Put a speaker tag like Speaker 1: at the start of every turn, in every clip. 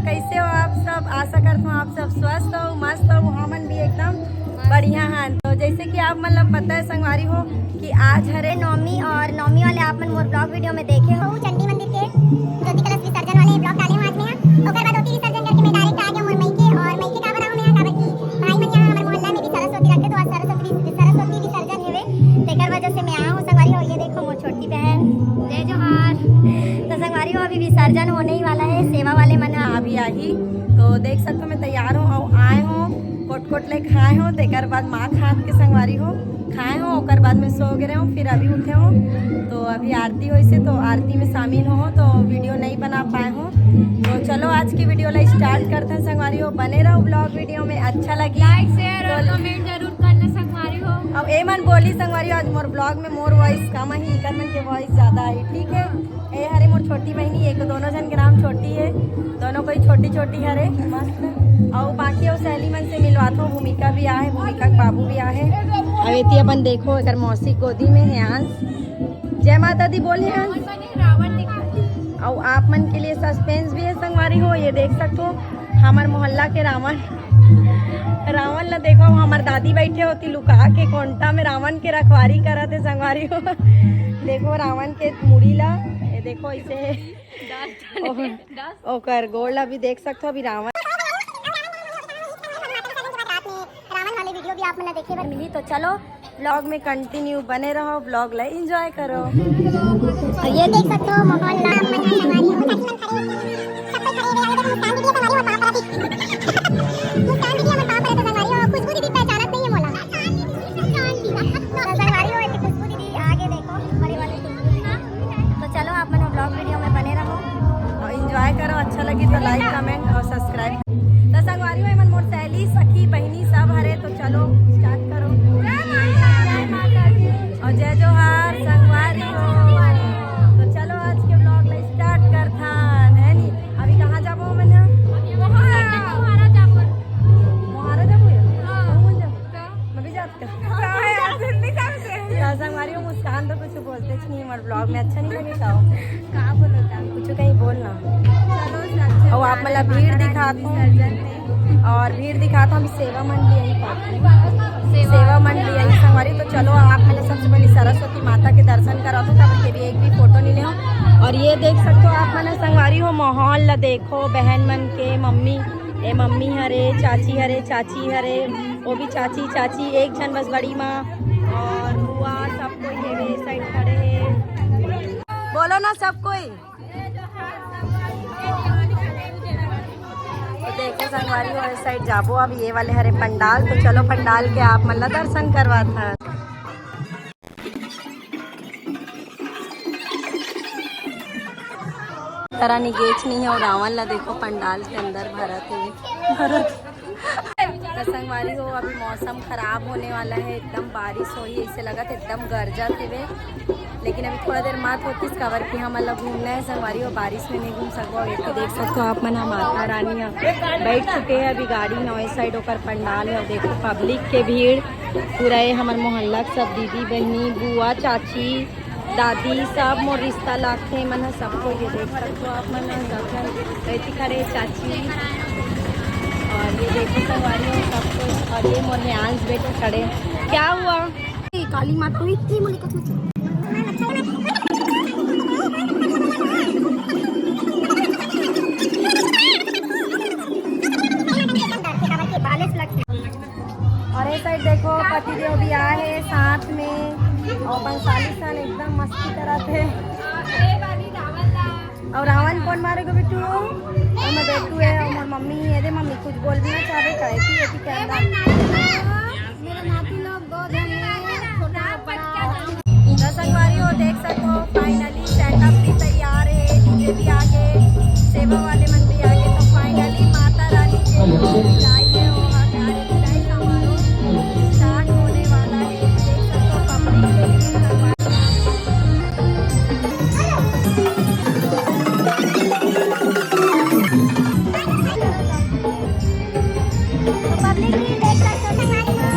Speaker 1: कैसे हो आप सब? आशा करता हूँ आप सब स्वस्थ हो, मस्त हो। हमन भी एकदम बढ़िया हैं। तो जैसे कि आप मतलब पता है संगवारी हो कि आज हरे
Speaker 2: नौमी और नौमी वाले आप मन मोर ब्लॉग वीडियो में देखे हो चंडी मंदिर के ज्योति कलश विसर्जन वाले ब्लॉग डाले हो आज में। ओकर बाद ज्योति विसर्जन करके मैं डायरेक्ट आ गया मोर मई के। और मई के का बनाऊं मैं काबर की भाई मन यहां हमर मोहल्ला में भी सरस्वती रखते, तो आज सरस्वती विसर्जन हेवे, तेकर वजह से मैं आया हूं संगवारी हो। ये देखो मोर छोटी बहन जय जोहार। तो संगवारी हो अभी विसर्जन होने ही वाला है, सेवा वाले मन
Speaker 1: अभी आई तो देख सकते हो मैं तैयार हूँ और आए हूँ कोट ले खाए हो, तेकर बाद माँ खात के संगवारी हो खाए हो, ओकर बाद में सो गिरे हो, फिर अभी उठे हो। तो अभी आरती हुई से तो आरती में शामिल हो तो वीडियो नहीं बना पाए हो। तो चलो आज की वीडियो ला स्टार्ट करते हैं संगवारी हो। बने रहो ब्लॉग वीडियो में, अच्छा लगी
Speaker 3: लाइक शेयर और कमेंट जरूर करना संगवारी हो।
Speaker 1: अब ए मन बोली संगवारी आज मोर ब्लॉग में मोर वॉइस कम ही, इकर मन के वॉइस ज़्यादा है, ठीक है। ए हरे मोर छोटी बहनी, एक दोनों जन के नाम छोटी है, दोनों कोई छोटी छोटी हरे मस्त। और बाकी और सहेली मन से मिलवाता हूँ, भूमिका भी आहे, भूमिका के बाबू भी आहे। अब एती अपन देखो एक मौसी गोदी में है अंश। जय माता दी बोले अंश।
Speaker 3: रावण दिखा
Speaker 1: और आप मन के लिए सस्पेंस भी है संगवारी हो, ये देख सकते हो हमार मोहल्ला के रावण ला देखो। हमार दादी बैठे होती लुका के कोंटा में रावण के रखवारी करत है संगवारी हो। देखो रावण के मुड़ी ला, ये देखो इसे ओकर गोड़ ला भी देख सकते हो। अभी रावण
Speaker 2: वाले वीडियो भी आप मन देखे बर
Speaker 1: मिली, तो चलो ब्लॉग में कंटिन्यू बने रहो, ब्लॉग ला एंजॉय करो।
Speaker 2: और ये देख सकते हो मोहल्ला मन संगवारी हो ताकि मन खड़े हो देखो मुस्कान दीदी हमारे पापा मुस्कान दीदी हमारे पापा तो संगवारी हो। खुशबू दीदी पहचानत नहीं है मोला संगवारी हो, एक खुशबू दीदी आगे देखो बड़े वाले तो चलो आप मन ब्लॉग वीडियो में बने रहो
Speaker 1: और एंजॉय करो। अच्छा लगी तो लाइक कमेंट और सब्सक्राइब। तो संगवारी हो मन मोर सहेली सखी बहनी सब हरे, तो चलो स्टार्ट करो। और जय जोहार संगवारी हो। तो चलो आज के ब्लॉग ला स्टार्ट करता है नी। अभी कहाँ जाबो मन? मोहारा जाबो मैं भी जात संगवारी हो। मुस्कान तो कुछ बोलते नहीं, हमारे ब्लॉग में अच्छा नहीं लगेगा
Speaker 3: का बोलता
Speaker 1: कुछ कहीं बोलना।
Speaker 3: चलो
Speaker 1: और आप मतलब भीड़ दिखाता हूँ और भीड़ दिखाता हूँ। अभी सेवा मंडली यही सेवा मंडली यही संगवारी। तो चलो आप मैंने सबसे पहले सरस्वती माता के दर्शन करा दो, तब के भी एक भी फोटो नहीं ले हो। और ये देख सकते हो आप मैंने संगवारी हो माहौल ला देखो, बहन मन के मम्मी हरे, चाची हरे, चाची हरे, वो भी चाची एक जन बस बड़ी माँ और बुआ सब कोई है साइड खड़े है। बोलो ना सब कोई। तो देखो संगवारी हो इस साइड जाबो अब ये वाले हरे पंडाल। तो चलो पंडाल के आप मतलब दर्शन करवा था। तरह निगेच नहीं है और रावण ला देखो पंडाल के अंदर भरत है। तो संगवारी हो अभी मौसम खराब होने वाला है, एकदम बारिश हो ही ऐसे लगा एकदम गरजत है, लेकिन अभी थोड़ा देर मात होती इस कवर की हम मतलब घूमना है संगवारी हो। बारिश में नहीं घूम सको। ये देख सकते हो आप मन माता रानी बैठ चुके हैं अभी गाड़ी में। वही साइड होकर पंडाल है, देखो पब्लिक के भीड़ पूरा है। हमारे मोहल्ला सब दीदी बहनी बुआ चाची दादी सब मोर रिश्ता लाते मन सबको। ये देख सकते हो आप मन सब खड़े चाची और ये देखो संगवारी हो सबको। और ये मोर ध्यान बेटे खड़े। क्या हुआ? काली माता हुई थी मोली और ये साइड देखो पतिदेव भी आए साथ में और पंसाली एकदम मस्ती कराते। और रावण कौन मारेगा बिट्टू? और मैं बेटू है और मम्मी है। दे मम्मी कुछ बोल भी ना चाहे कहती क्या
Speaker 3: मेरे नाती लोग गोद
Speaker 1: संगवारी हो देख सको फाइनली सेटअप भी तैयार है, डीजे भी आगे, सेवा वाले मन भी आगे। तो फाइनली माता रानी के विदाई है विदाई समारोह स्टार्ट होने वाला है। देख सकते हो पब्लिक
Speaker 2: भी देख सकते हो संगवारी हो।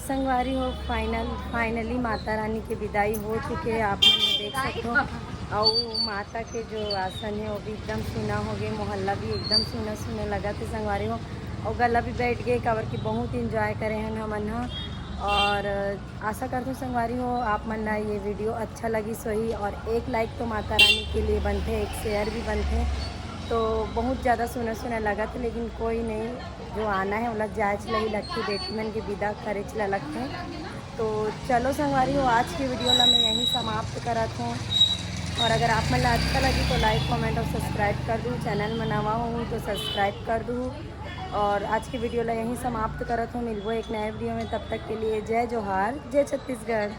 Speaker 1: संगवारी हो फाइनली माता रानी की विदाई हो चुके हैं। आप लोग देख सकते हो और माता के जो आसन है वो भी एकदम सुना हो गए, मोहल्ला भी एकदम सुना सुने लगा थे संगवारी हो। और गला भी बैठ गए काबर की बहुत इंजॉय करे हैं हमन हा। और आशा करते हूँ संगवारी हो आप मन ला ये वीडियो अच्छा लगी सोही। और एक लाइक तो माता रानी के लिए बनते, एक शेयर भी बनते। तो बहुत ज़्यादा सुना सुना लगा था, लेकिन कोई नहीं, जो आना है वो जायच लही लगती, बेटी मन की विदा करे चला लगते। तो चलो संगवारी हो आज की वीडियो ला मैं यहीं समाप्त करत हूँ। और अगर आप मन ला अच्छा लगी तो लाइक कमेंट और सब्सक्राइब कर दूँ। चैनल में नवा हूँ तो सब्सक्राइब कर दूँ। और आज की वीडियो ला यहीं समाप्त करत हूँ। मिलबो एक नए वीडियो में, तब तक के लिए जय जोहार, जय छत्तीसगढ़।